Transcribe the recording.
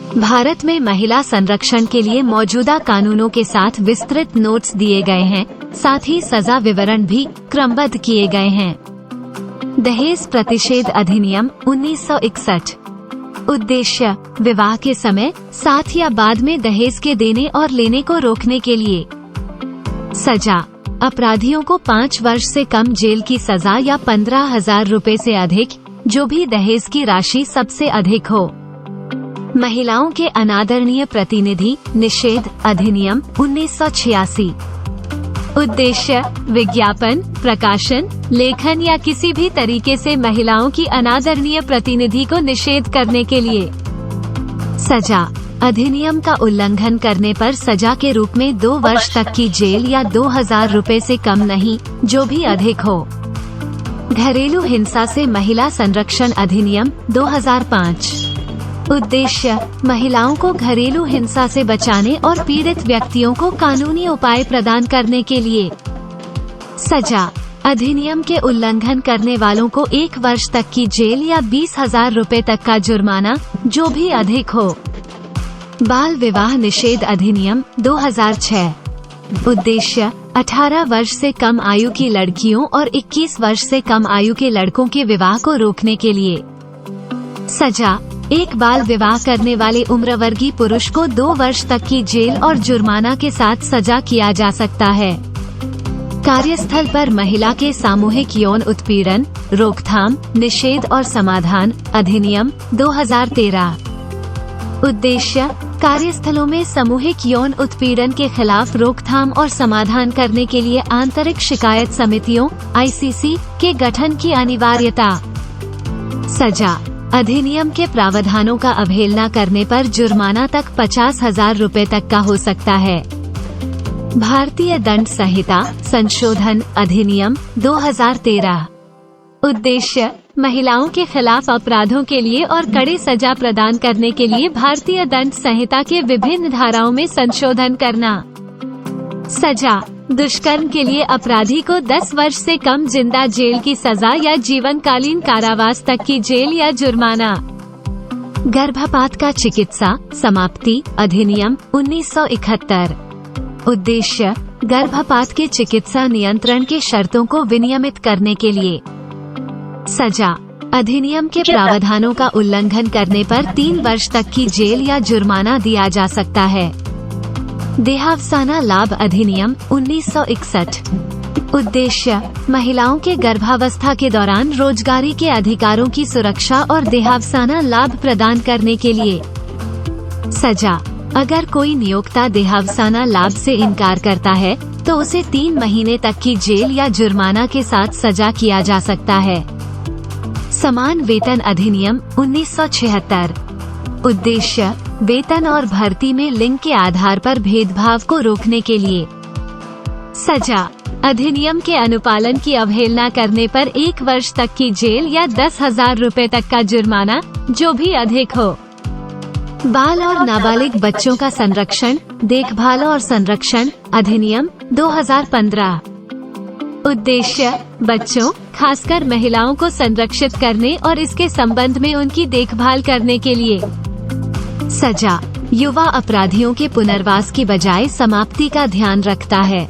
भारत में महिला संरक्षण के लिए मौजूदा कानूनों के साथ विस्तृत नोट्स दिए गए हैं, साथ ही सजा विवरण भी क्रमबद्ध किए गए हैं। दहेज प्रतिषेध अधिनियम 1961। उद्देश्य, विवाह के समय, साथ या बाद में दहेज के देने और लेने को रोकने के लिए। सजा, अपराधियों को 5 वर्ष से कम जेल की सजा या 15,000 रुपए से अधिक, जो भी दहेज की राशि सबसे अधिक हो। महिलाओं के अनादरणीय प्रतिनिधि निषेध अधिनियम 1986। उद्देश्य, विज्ञापन, प्रकाशन, लेखन या किसी भी तरीके से महिलाओं की अनादरणीय प्रतिनिधि को निषेध करने के लिए। सजा, अधिनियम का उल्लंघन करने पर सजा के रूप में 2 वर्ष तक की जेल या 2,000 रुपए से कम नहीं, जो भी अधिक हो। घरेलू हिंसा से महिला संरक्षण अधिनियम 2005। उद्देश्य, महिलाओं को घरेलू हिंसा से बचाने और पीड़ित व्यक्तियों को कानूनी उपाय प्रदान करने के लिए। सजा, अधिनियम के उल्लंघन करने वालों को 1 वर्ष तक की जेल या 20,000 रुपए तक का जुर्माना, जो भी अधिक हो। बाल विवाह निषेध अधिनियम 2006। उद्देश्य, 18 वर्ष से कम आयु की लड़कियों और 21 वर्ष से कम आयु के लड़कों के विवाह को रोकने के लिए। सजा, एक बाल विवाह करने वाले उम्रवर्गीय पुरुष को 2 वर्ष तक की जेल और जुर्माना के साथ सजा किया जा सकता है। कार्यस्थल पर महिला के सामूहिक यौन उत्पीड़न, रोकथाम, निषेध और समाधान अधिनियम 2013। उद्देश्य, कार्यस्थलों में सामूहिक यौन उत्पीड़न के खिलाफ रोकथाम और समाधान करने के लिए आंतरिक शिकायत समितियों (ICC) के गठन की अनिवार्यता। सजा, अधिनियम के प्रावधानों का अवहेलना करने पर जुर्माना तक 50,000 रुपए तक का हो सकता है। भारतीय दंड संहिता संशोधन अधिनियम 2013। उद्देश्य, महिलाओं के खिलाफ अपराधों के लिए और कड़े सजा प्रदान करने के लिए भारतीय दंड संहिता के विभिन्न धाराओं में संशोधन करना। सजा, दुष्कर्म के लिए अपराधी को 10 वर्ष से कम जिंदा जेल की सजा या जीवनकालीन कारावास तक की जेल या जुर्माना। गर्भपात का चिकित्सा समाप्ति अधिनियम 1971। उद्देश्य, गर्भपात के चिकित्सा नियंत्रण के शर्तों को विनियमित करने के लिए। सजा, अधिनियम के प्रावधानों का उल्लंघन करने पर 3 वर्ष तक की जेल या जुर्माना दिया जा सकता है। देहावसाना लाभ अधिनियम 1961। उद्देश्य, महिलाओं के गर्भावस्था के दौरान रोजगारी के अधिकारों की सुरक्षा और देहावसाना लाभ प्रदान करने के लिए। सजा, अगर कोई नियोक्ता देहावसाना लाभ से इनकार करता है तो उसे 3 महीने तक की जेल या जुर्माना के साथ सजा किया जा सकता है। समान वेतन अधिनियम 1976। उद्देश्य, वेतन और भर्ती में लिंग के आधार पर भेदभाव को रोकने के लिए। सजा, अधिनियम के अनुपालन की अवहेलना करने पर 1 वर्ष तक की जेल या 10,000 रुपए तक का जुर्माना, जो भी अधिक हो। बाल और नाबालिग बच्चों का संरक्षण, देखभाल और संरक्षण अधिनियम 2015। उद्देश्य, बच्चों, खासकर महिलाओं को संरक्षित करने और इसके संबंध में उनकी देखभाल करने के लिए। सजा, युवा अपराधियों के पुनर्वास की बजाय समाप्ति का ध्यान रखता है।